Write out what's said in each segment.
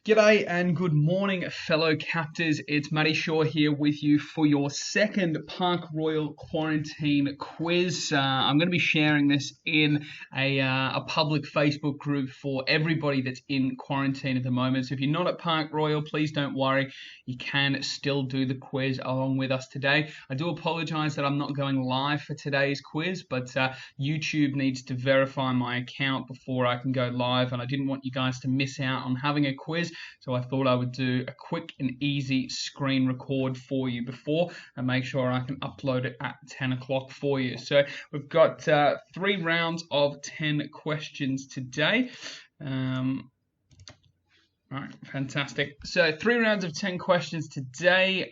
G'day and good morning, fellow captors. It's Matty Shaw here with you for your second Park Royal Quarantine quiz. I'm going to be sharing this in a public Facebook group for everybody that's in quarantine at the moment. So if you're not at Park Royal, please don't worry. You can still do the quiz along with us today. I do apologize that I'm not going live for today's quiz, but YouTube needs to verify my account before I can go live, and I didn't want you guys to miss out on having a quiz. So I thought I would do a quick and easy screen record for you before and make sure I can upload it at 10 o'clock for you. So we've got 3 rounds of 10 questions today. All right, fantastic. So 3 rounds of 10 questions today.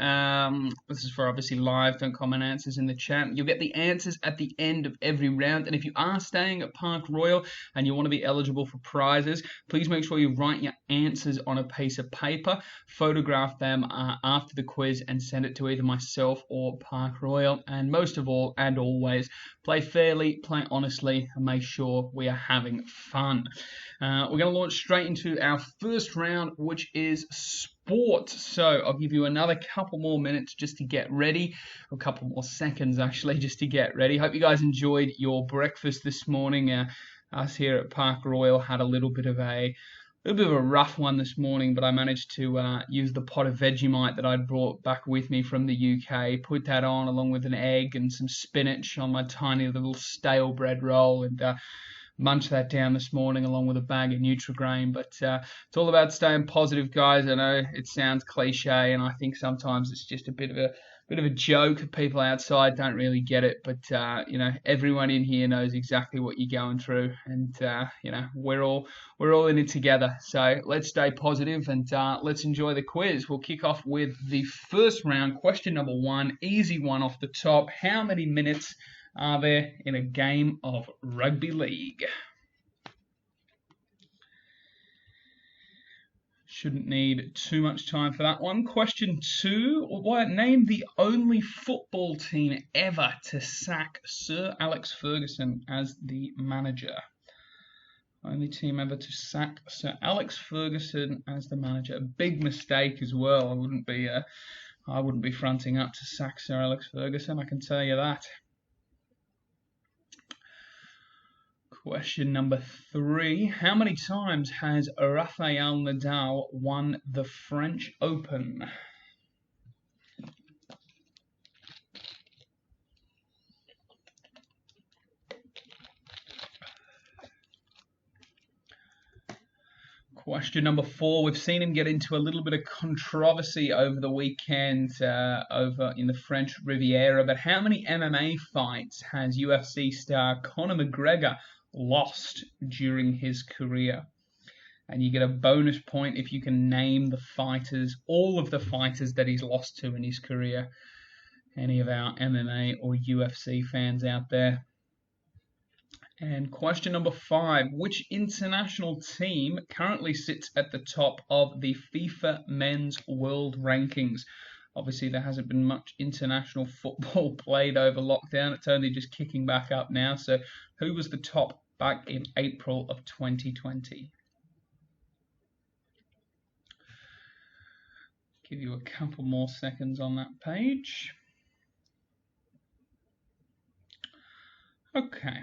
This is for obviously live. Don't comment answers in the chat. You'll get the answers at the end of every round. And if you are staying at Park Royal and you want to be eligible for prizes, please make sure you write your answers on a piece of paper, photograph them after the quiz, and send it to either myself or Park Royal. And most of all, and always, play fairly, play honestly, and make sure we are having fun. We're going to launch straight into our first round, which is sport. So I'll give you another couple more minutes just to get ready, a couple more seconds actually, just to get ready. Hope you guys enjoyed your breakfast this morning. Us here at Park Royal had a little bit of a rough one this morning, but I managed to use the pot of Vegemite that I'd brought back with me from the UK, put that on along with an egg and some spinach on my tiny little stale bread roll, and munch that down this morning along with a bag of Nutri-Grain. But it's all about staying positive, guys. I know it sounds cliche, and I think sometimes it's just a bit of a joke. People outside don't really get it, but you know, everyone in here knows exactly what you're going through, and you know, we're all in it together. So let's stay positive and let's enjoy the quiz. We'll kick off with the first round. Question number 1, easy one off the top. How many minutes are there in a game of rugby league? Shouldn't need too much time for that one. Question 2, name the only football team ever to sack Sir Alex Ferguson as the manager. Only team ever to sack Sir Alex Ferguson as the manager. A big mistake as well. I wouldn't be fronting up to sack Sir Alex Ferguson, I can tell you that. Question number 3. How many times has Rafael Nadal won the French Open? Question number 4. We've seen him get into a little bit of controversy over the weekend over in the French Riviera, but how many MMA fights has UFC star Conor McGregor lost during his career? And you get a bonus point if you can name the fighters, all of the fighters that he's lost to in his career. Any of our MMA or UFC fans out there? And question number 5, which international team currently sits at the top of the FIFA Men's World Rankings? Obviously, there hasn't been much international football played over lockdown. It's only just kicking back up now. So who was the top back in April of 2020? Give you a couple more seconds on that page. Okay.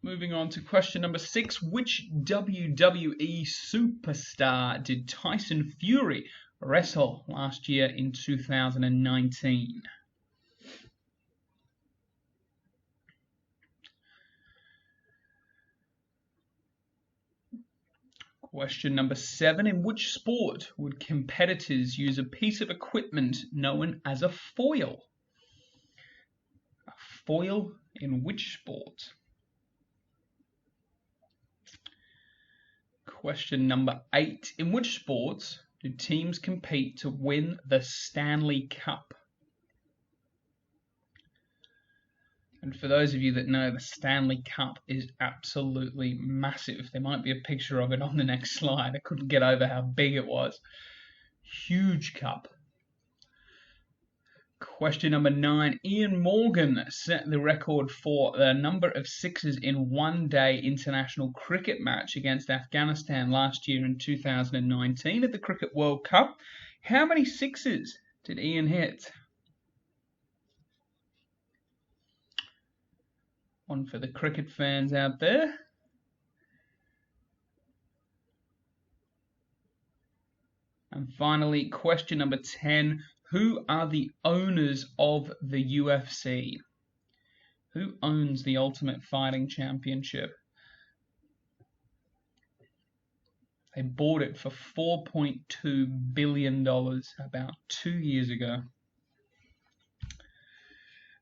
Moving on to question number 6. Which WWE superstar did Tyson Fury wrestle last year in 2019? Question number 7. In which sport would competitors use a piece of equipment known as a foil? A foil in which sport? Question number 8. In which sports do teams compete to win the Stanley Cup? And for those of you that know, the Stanley Cup is absolutely massive. There might be a picture of it on the next slide. I couldn't get over how big it was. Huge cup. Question number 9. Ian Morgan set the record for the number of sixes in one-day international cricket match against Afghanistan last year in 2019 at the Cricket World Cup. How many sixes did Ian hit? One for the cricket fans out there. And finally, question number 10. Who are the owners of the UFC? Who owns the Ultimate Fighting Championship? They bought it for $4.2 billion about 2 years ago.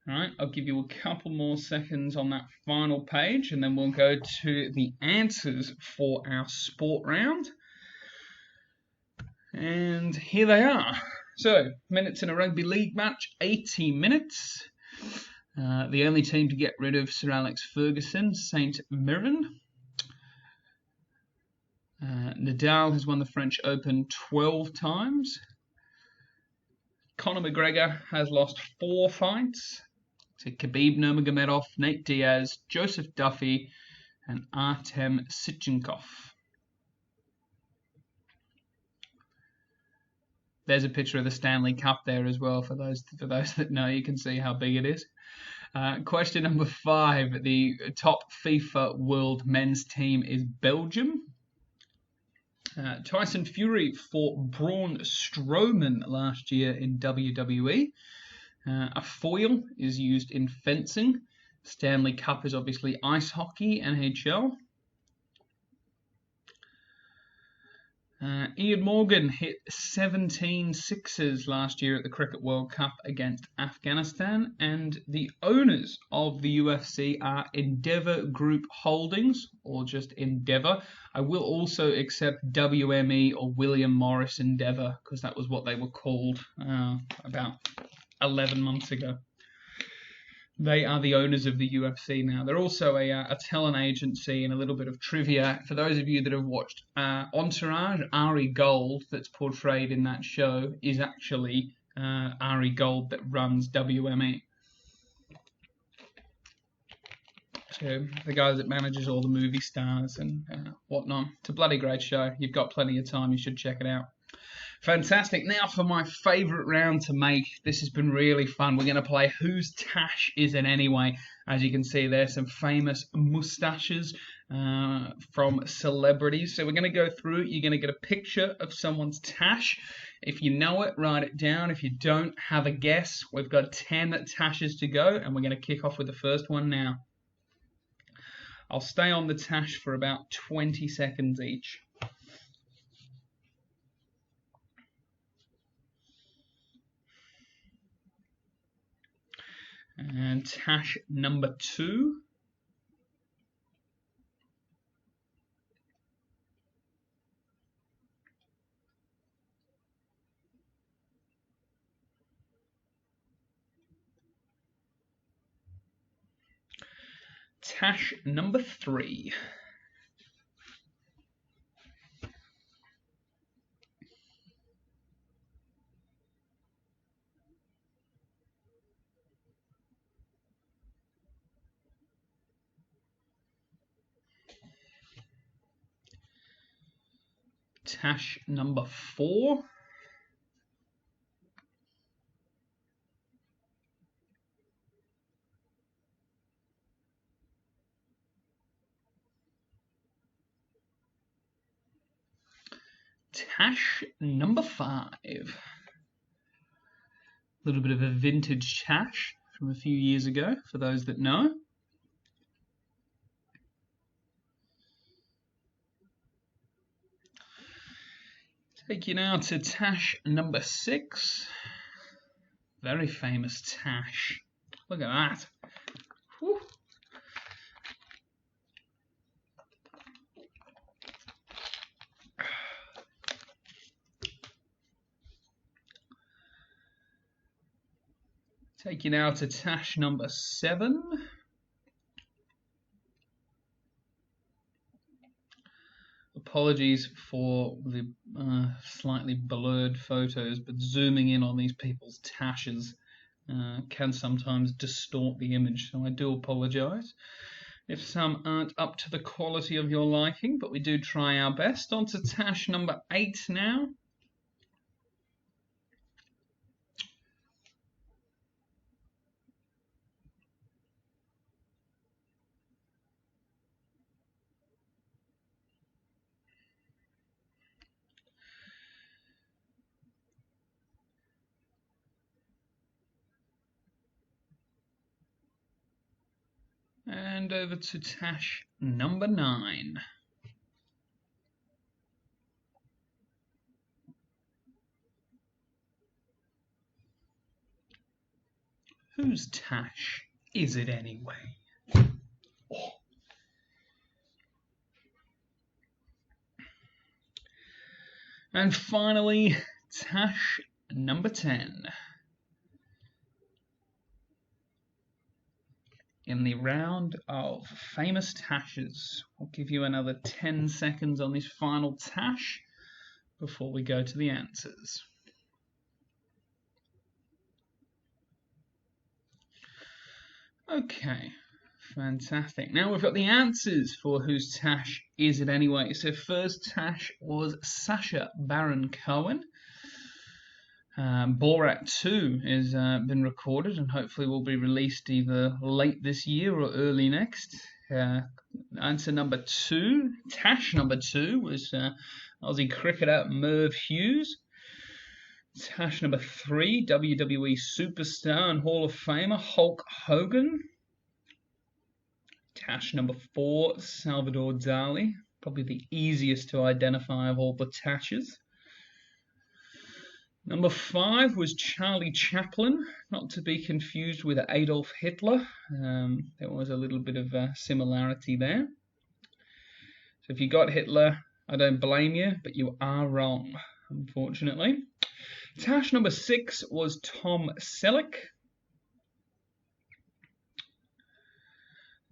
All right, I'll give you a couple more seconds on that final page, and then we'll go to the answers for our sport round. And here they are. So, minutes in a rugby league match, 80 minutes. The only team to get rid of Sir Alex Ferguson, St. Mirren. Nadal has won the French Open 12 times. Conor McGregor has lost 4 fights to Khabib Nurmagomedov, Nate Diaz, Joseph Duffy, and Artem Sitchenkov. There's a picture of the Stanley Cup there as well for those that know. You can see how big it is. Question number 5. The top FIFA World Men's team is Belgium. Tyson Fury fought Braun Strowman last year in WWE. A foil is used in fencing. Stanley Cup is obviously ice hockey, NHL. Ian Morgan hit 17 sixes last year at the Cricket World Cup against Afghanistan, and the owners of the UFC are Endeavour Group Holdings, or just Endeavour. I will also accept WME or William Morris Endeavour, because that was what they were called about 11 months ago. They are the owners of the UFC now. They're also a talent agency, and a little bit of trivia. For those of you that have watched Entourage, Ari Gold, that's portrayed in that show, is actually Ari Gold that runs WME. So the guy that manages all the movie stars and whatnot. It's a bloody great show. You've got plenty of time. You should check it out. Fantastic. Now for my favourite round to make. This has been really fun. We're going to play Whose Tash Is It Anyway? As you can see, there's some famous moustaches from celebrities. So we're going to go through. You're going to get a picture of someone's tash. If you know it, write it down. If you don't, have a guess. We've got 10 tashes to go, and we're going to kick off with the first one now. I'll stay on the tash for about 20 seconds each. And tash number 2. Tash number 3. Tash number 4. Tash number 5. A little bit of a vintage tash from a few years ago, for those that know. Take you now to tash number 6. Very famous tash. Look at that. Whew. Take you now to tash number 7. Apologies for the slightly blurred photos, but zooming in on these people's tashes can sometimes distort the image, so I do apologise if some aren't up to the quality of your liking, but we do try our best. On to tash number 8 now. And over to tash number 9. Whose tash is it anyway? Oh. And finally, tash number 10. In the round of famous tashes, I'll give you another 10 seconds on this final tash before we go to the answers. Okay, fantastic. Now we've got the answers for whose tash is it anyway. So first tash was Sacha Baron Cohen. Borat 2 has been recorded and hopefully will be released either late this year or early next. Answer number 2, tash number 2, was Aussie cricketer Merv Hughes. Tash number 3, WWE superstar and Hall of Famer Hulk Hogan. Tash number 4, Salvador Dali, probably the easiest to identify of all the tashes. Number 5 was Charlie Chaplin, not to be confused with Adolf Hitler. There was a little bit of similarity there. So if you got Hitler, I don't blame you, but you are wrong, unfortunately. Tash number 6 was Tom Selleck.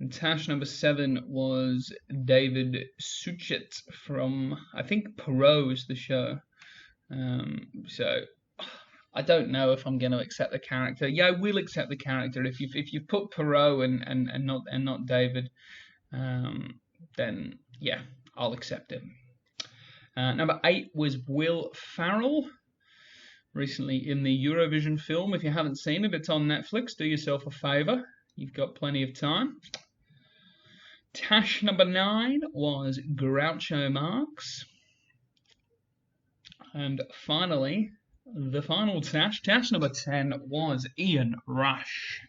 And tash number 7 was David Suchet from, I think, Perot is the show. So I don't know if I'm going to accept the character. Yeah, I will accept the character if you put Perot and not David. Then yeah, I'll accept it. Number 8 was Will Ferrell, recently in the Eurovision film. If you haven't seen it, it's on Netflix. Do yourself a favour. You've got plenty of time. Tash number 9 was Groucho Marx. And finally, the final tash, tash number 10, was Ian Rush.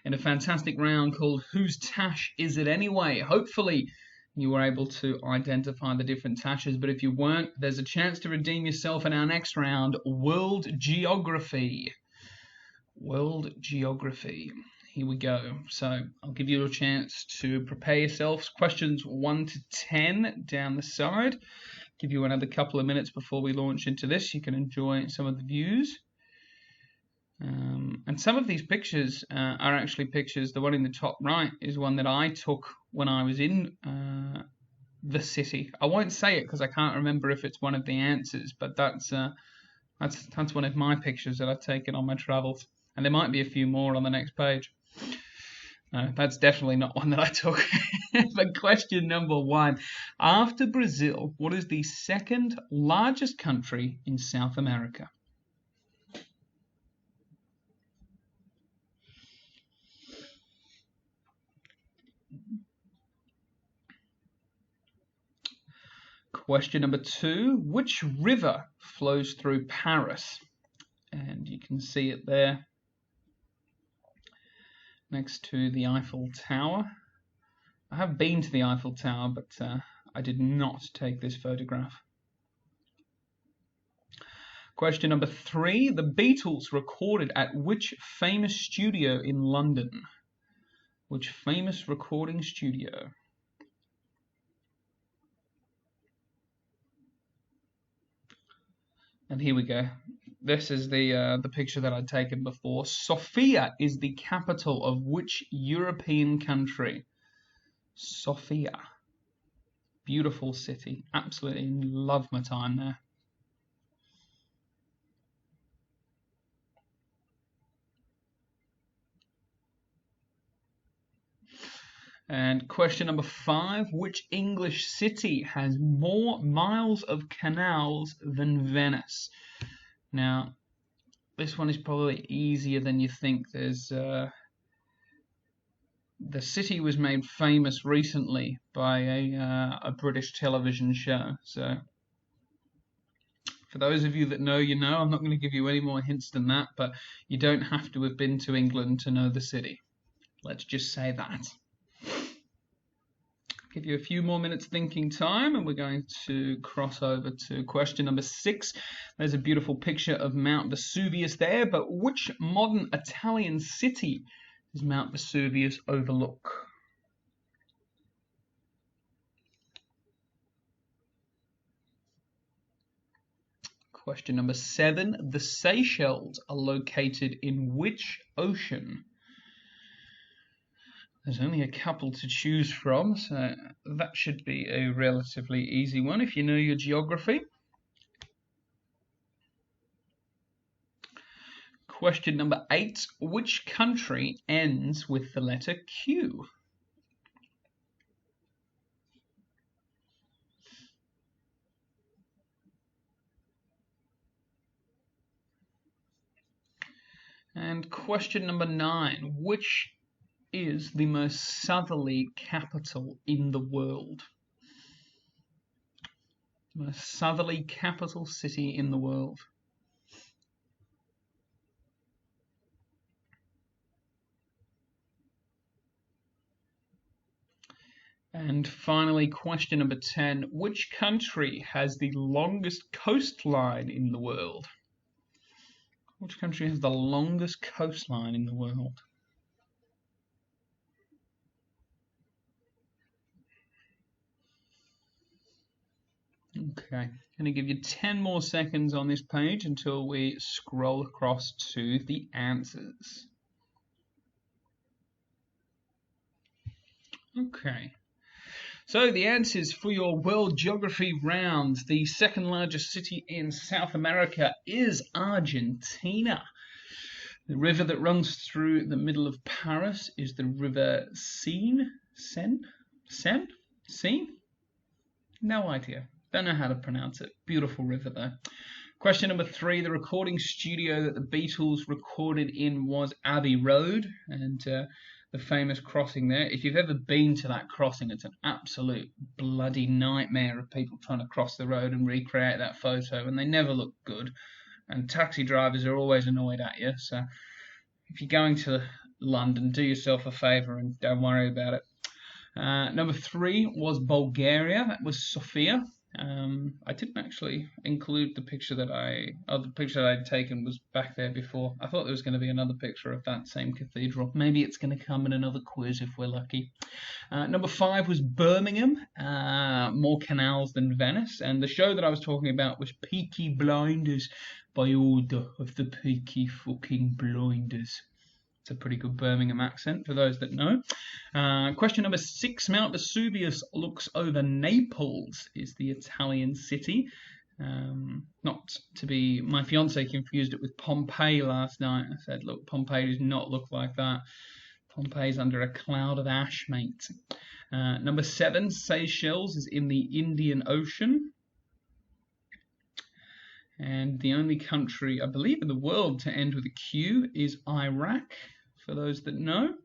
In a fantastic round called Whose Tash Is It Anyway? Hopefully you were able to identify the different tashes, but if you weren't, there's a chance to redeem yourself in our next round, World Geography. World Geography. Here we go. So I'll give you a chance to prepare yourselves. Questions 1 to 10 down the side. Give you another couple of minutes before we launch into this. You can enjoy some of the views. And some of these pictures are actually pictures. The one in the top right is one that I took when I was in the city. I won't say it because I can't remember if it's one of the answers, but that's one of my pictures that I've taken on my travels. And there might be a few more on the next page. No, that's definitely not one that I took. But question number 1. After Brazil, what is the second largest country in South America? Question number 2. Which river flows through Paris? And you can see it there next to the Eiffel Tower. I have been to the Eiffel Tower, but I did not take this photograph. Question number 3. The Beatles recorded at which famous studio in London? Which famous recording studio? And here we go. This is the picture that I'd taken before. Sofia is the capital of which European country? Sofia. Beautiful city. Absolutely love my time there. And question number 5, which English city has more miles of canals than Venice? Now, this one is probably easier than you think. There's the city was made famous recently by a British television show. So, for those of you that know, you know. I'm not going to give you any more hints than that, but you don't have to have been to England to know the city. Let's just say that. Give you a few more minutes thinking time, and we're going to cross over to question number 6. There's a beautiful picture of Mount Vesuvius there, but which modern Italian city does Mount Vesuvius overlook? Question number 7. The Seychelles are located in which ocean? There's only a couple to choose from, so that should be a relatively easy one if you know your geography. Question number 8. Which country ends with the letter Q? And question number 9. Which is the most southerly capital in the world? The most southerly capital city in the world. And finally, question number 10. Which country has the longest coastline in the world? Which country has the longest coastline in the world? Okay, I'm going to give you 10 more seconds on this page until we scroll across to the answers. Okay, so the answers for your world geography round. The second largest city in South America is Argentina. The river that runs through the middle of Paris is the river Seine? No idea. Don't know how to pronounce it. Beautiful river though. Question number 3. The recording studio that the Beatles recorded in was Abbey Road, and the famous crossing there. If you've ever been to that crossing, it's an absolute bloody nightmare of people trying to cross the road and recreate that photo, and they never look good. And taxi drivers are always annoyed at you. So if you're going to London, do yourself a favour and don't worry about it. Number 3 was Bulgaria. That was Sofia. I didn't actually include the picture that the picture that I'd taken was back there before. I thought there was going to be another picture of that same cathedral. Maybe it's going to come in another quiz if we're lucky. Number 5 was Birmingham. More canals than Venice. And the show that I was talking about was Peaky Blinders, by order of the Peaky fucking Blinders. It's a pretty good Birmingham accent for those that know. Question number 6. Mount Vesuvius looks over Naples is the Italian city. Not to be, my fiance confused it with Pompeii last night. I said, look, Pompeii does not look like that. Pompeii's under a cloud of ash, mate. Number 7, Seychelles is in the Indian Ocean. And the only country, I believe, in the world to end with a Q is Iraq, for those that know.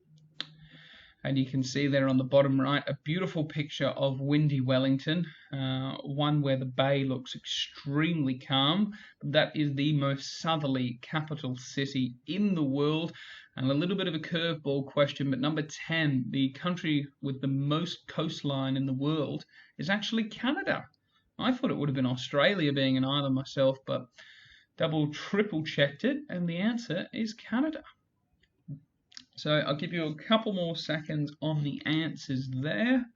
And you can see there on the bottom right a beautiful picture of windy Wellington, one where the bay looks extremely calm. That is the most southerly capital city in the world. And a little bit of a curveball question, but number 10, the country with the most coastline in the world is actually Canada. I thought it would have been Australia, being an island myself, but triple checked it, and the answer is Canada. So I'll give you a couple more seconds on the answers there.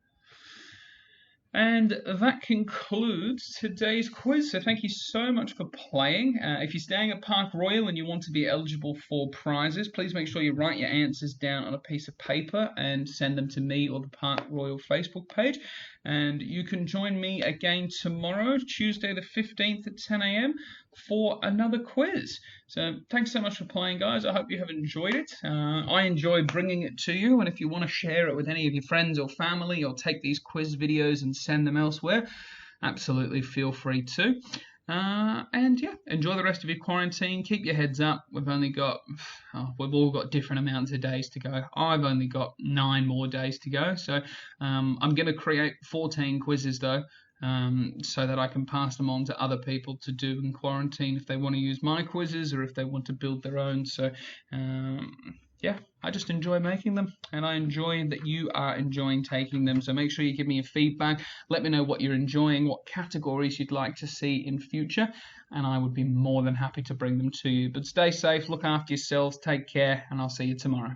And that concludes today's quiz. So thank you so much for playing. If you're staying at Park Royal and you want to be eligible for prizes, please make sure you write your answers down on a piece of paper and send them to me or the Park Royal Facebook page. And you can join me again tomorrow, Tuesday the 15th at 10 a.m. for another quiz. So thanks so much for playing, guys. I hope you have enjoyed it. I enjoy bringing it to you, and if you want to share it with any of your friends or family, or take these quiz videos and send them elsewhere, absolutely feel free to. And yeah, enjoy the rest of your quarantine. Keep your heads up. We've all got different amounts of days to go. I've only got 9 more days to go. So I'm going to create 14 quizzes though, so that I can pass them on to other people to do in quarantine if they want to use my quizzes or if they want to build their own. So yeah, I just enjoy making them, and I enjoy that you are enjoying taking them. So make sure you give me your feedback. Let me know what you're enjoying, what categories you'd like to see in future, and I would be more than happy to bring them to you. But stay safe, look after yourselves, take care, and I'll see you tomorrow.